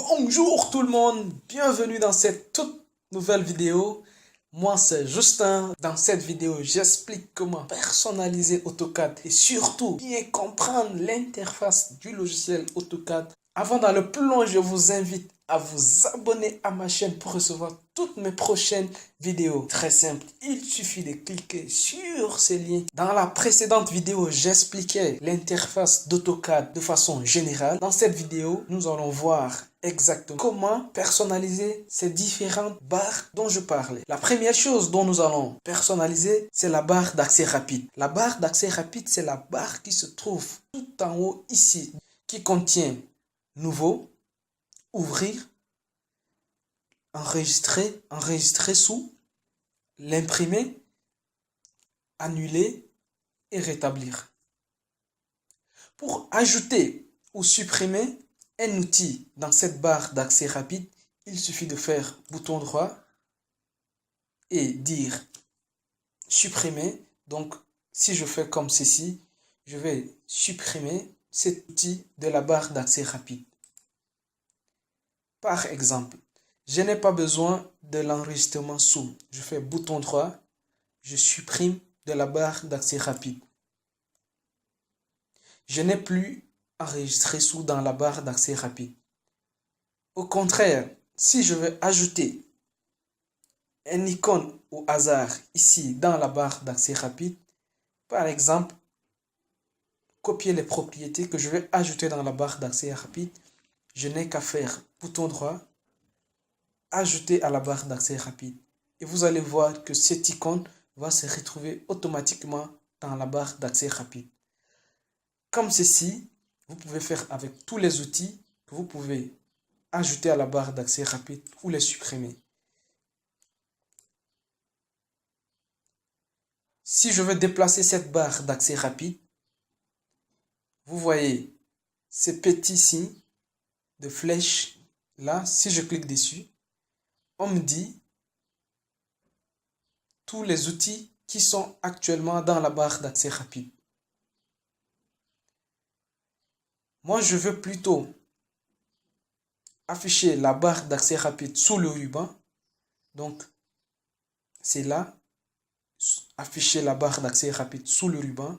Bonjour tout le monde, bienvenue dans cette toute nouvelle vidéo. Moi c'est Justin. Dans cette vidéo, j'explique comment personnaliser AutoCAD et surtout bien comprendre l'interface du logiciel AutoCAD. Avant d'aller plus loin, je vous invite à vous abonner à ma chaîne pour recevoir toutes mes prochaines vidéos. Très simple, il suffit de cliquer sur ces liens. Dans la précédente vidéo, j'expliquais l'interface d'AutoCAD de façon générale. Dans cette vidéo, nous allons voir exactement comment personnaliser ces différentes barres dont je parlais. La première chose dont nous allons personnaliser, c'est la barre d'accès rapide. La barre d'accès rapide, c'est la barre qui se trouve tout en haut ici, qui contient nouveau, ouvrir, enregistrer sous, l'imprimer, annuler et rétablir. Pour ajouter ou supprimer un outil dans cette barre d'accès rapide, il suffit de faire bouton droit et dire supprimer. Donc, si je fais comme ceci, je vais supprimer cet outil de la barre d'accès rapide. Par exemple, je n'ai pas besoin de l'enregistrement sous. Je fais bouton droit, je supprime de la barre d'accès rapide. Je n'ai plus enregistré sous dans la barre d'accès rapide. Au contraire, si je veux ajouter un icône au hasard ici dans la barre d'accès rapide, par exemple, copier les propriétés que je vais ajouter dans la barre d'accès rapide, je n'ai qu'à faire bouton droit, ajouter à la barre d'accès rapide. Et vous allez voir que cette icône va se retrouver automatiquement dans la barre d'accès rapide. Comme ceci, vous pouvez faire avec tous les outils que vous pouvez ajouter à la barre d'accès rapide ou les supprimer. Si je veux déplacer cette barre d'accès rapide, vous voyez ces petits signes de flèche là. Si je clique dessus, on me dit tous les outils qui sont actuellement dans la barre d'accès rapide. Moi, je veux plutôt afficher la barre d'accès rapide sous le ruban. Donc, c'est là, afficher la barre d'accès rapide sous le ruban.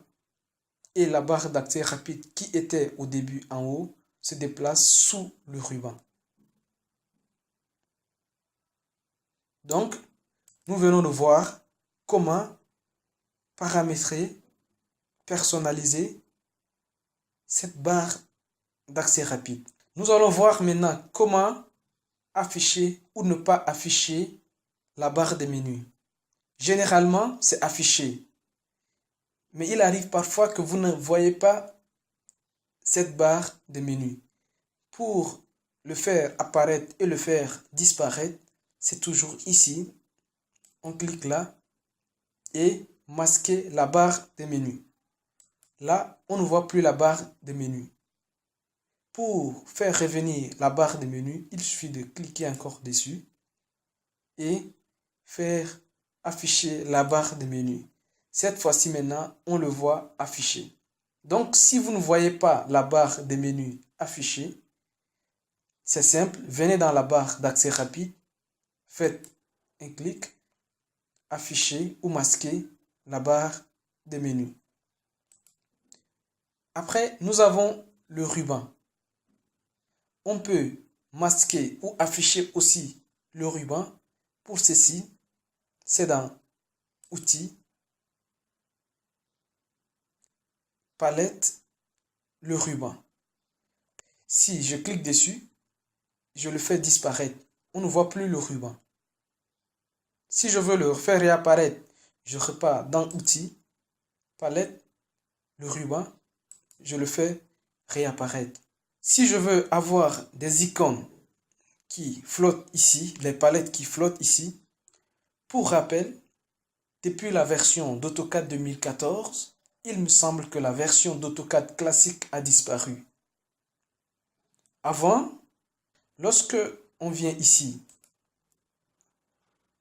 Et la barre d'accès rapide qui était au début en haut se déplace sous le ruban. Donc, nous venons de voir comment paramétrer, personnaliser cette barre d'accès rapide. Nous allons voir maintenant comment afficher ou ne pas afficher la barre de menu. Généralement, c'est affiché. Mais il arrive parfois que vous ne voyez pas cette barre de menu. Pour le faire apparaître et le faire disparaître, c'est toujours ici. On clique là et masquer la barre de menu. Là, on ne voit plus la barre de menu. Pour faire revenir la barre de menu, il suffit de cliquer encore dessus et faire afficher la barre de menu. Cette fois-ci maintenant, on le voit affiché. Donc, si vous ne voyez pas la barre de menu affichée, c'est simple, venez dans la barre d'accès rapide, faites un clic, afficher ou masquer la barre de menu. Après, nous avons le ruban. On peut masquer ou afficher aussi le ruban. Pour ceci, c'est dans Outils, Palette, le ruban. Si je clique dessus, je le fais disparaître. On ne voit plus le ruban. Si je veux le faire réapparaître, je repars dans Outils, Palette, le ruban, je le fais réapparaître. Si je veux avoir des icônes qui flottent ici, les palettes qui flottent ici, pour rappel, depuis la version d'AutoCAD 2014, il me semble que la version d'AutoCAD classique a disparu. Avant, lorsque on vient ici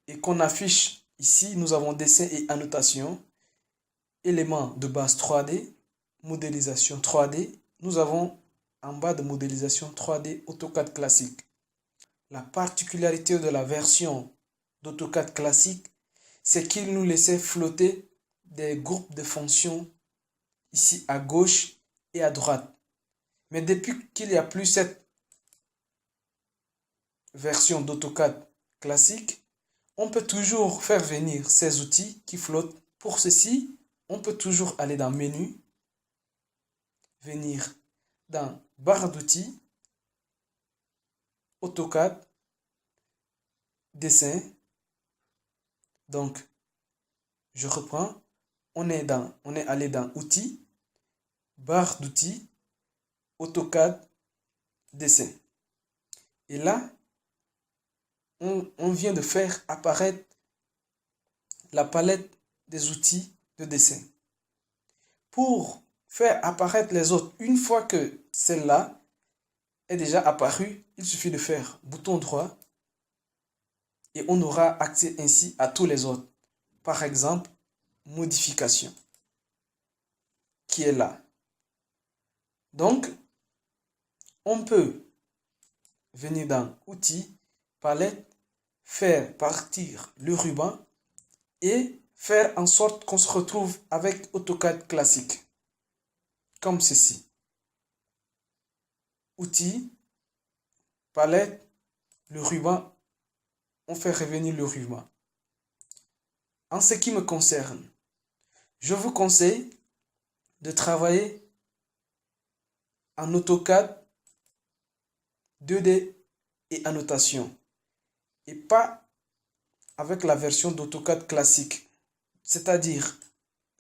et qu'on affiche ici, nous avons dessin et annotation, éléments de base 3D, modélisation 3D, nous avons en bas de modélisation 3D AutoCAD classique. La particularité de la version d'AutoCAD classique, c'est qu'il nous laissait flotter des groupes de fonctions ici à gauche et à droite. Mais depuis qu'il n'y a plus cette version d'AutoCAD classique, on peut toujours faire venir ces outils qui flottent. Pour ceci, on peut toujours aller dans Menu, venir dans Barre d'outils, AutoCAD, Dessin. Donc, je reprends. On est allé dans Outils, Barre d'outils, AutoCAD, Dessin. Et là, on vient de faire apparaître la palette des outils de dessin. Pour faire apparaître les autres, une fois que celle-là est déjà apparue, il suffit de faire bouton droit et on aura accès ainsi à tous les autres. Par exemple, modification qui est là. Donc, on peut venir dans Outils, Palette, faire partir le ruban et faire en sorte qu'on se retrouve avec AutoCAD classique. Comme ceci. Outils, Palette, le ruban, on fait revenir le ruban. En ce qui me concerne, je vous conseille de travailler en AutoCAD 2D et annotation et pas avec la version d'AutoCAD classique. C'est-à-dire,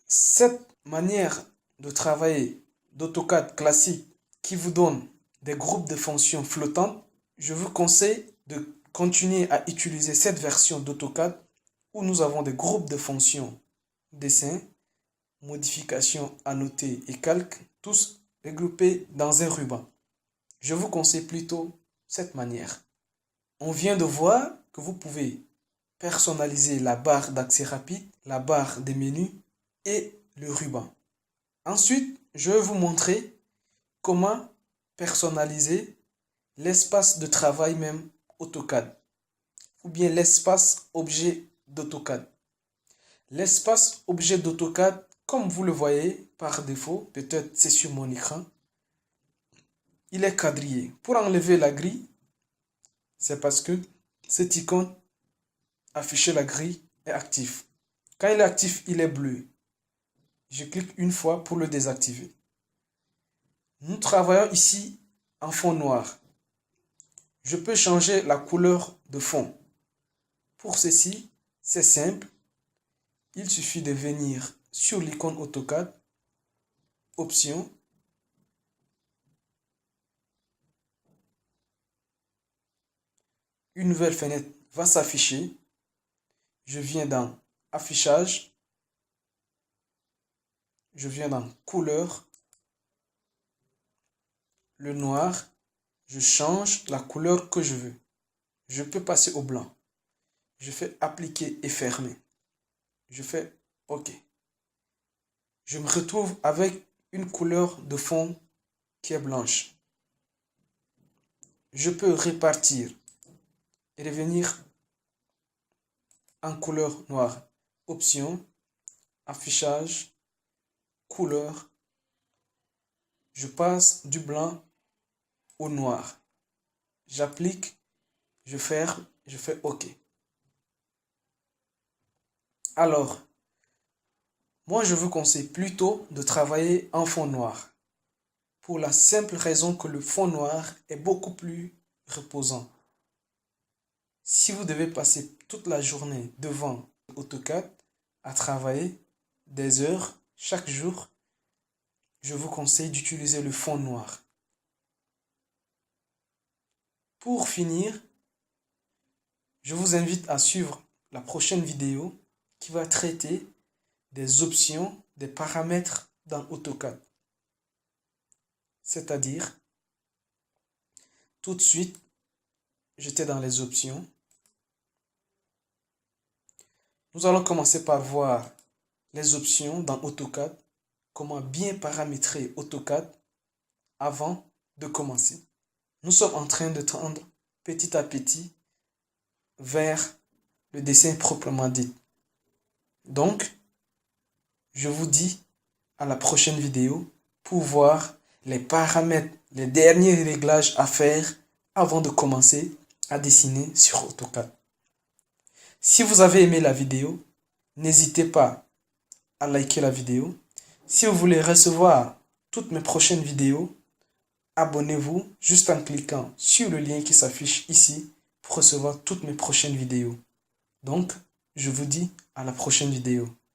cette manière de travailler d'AutoCAD classique qui vous donne des groupes de fonctions flottantes, je vous conseille de continuer à utiliser cette version d'AutoCAD où nous avons des groupes de fonctions dessin, modification, annoter et calque, tous regroupés dans un ruban. Je vous conseille plutôt cette manière. On vient de voir que vous pouvez personnaliser la barre d'accès rapide, la barre des menus et le ruban. Ensuite, je vais vous montrer comment personnaliser l'espace de travail même AutoCAD ou bien l'espace objet d'AutoCAD. L'espace objet d'AutoCAD, comme vous le voyez par défaut, peut-être c'est sur mon écran, il est quadrillé. Pour enlever la grille, c'est parce que cette icône afficher la grille est actif. Quand il est actif, il est bleu. Je clique une fois pour le désactiver. Nous travaillons ici en fond noir. Je peux changer la couleur de fond. Pour ceci, c'est simple. Il suffit de venir sur l'icône AutoCAD, Options, une nouvelle fenêtre va s'afficher. Je viens dans Affichage, je viens dans Couleur, le noir, je change la couleur que je veux. Je peux passer au blanc. Je fais Appliquer et fermer. Je fais OK. Je me retrouve avec une couleur de fond qui est blanche. Je peux répartir et revenir en couleur noire. Options, affichage, couleur. Je passe du blanc au noir. J'applique, je ferme, je fais OK. Alors, moi je vous conseille plutôt de travailler en fond noir. Pour la simple raison que le fond noir est beaucoup plus reposant. Si vous devez passer toute la journée devant AutoCAD à travailler des heures chaque jour, je vous conseille d'utiliser le fond noir. Pour finir, je vous invite à suivre la prochaine vidéo qui va traiter des options, des paramètres dans AutoCAD. C'est-à-dire, tout de suite, j'étais dans les options. Nous allons commencer par voir les options dans AutoCAD, comment bien paramétrer AutoCAD avant de commencer. Nous sommes en train de tendre petit à petit vers le dessin proprement dit. Donc, je vous dis à la prochaine vidéo pour voir les paramètres, les derniers réglages à faire avant de commencer à dessiner sur AutoCAD. Si vous avez aimé la vidéo, n'hésitez pas à liker la vidéo. Si vous voulez recevoir toutes mes prochaines vidéos, abonnez-vous juste en cliquant sur le lien qui s'affiche ici pour recevoir toutes mes prochaines vidéos. Donc, je vous dis à la prochaine vidéo.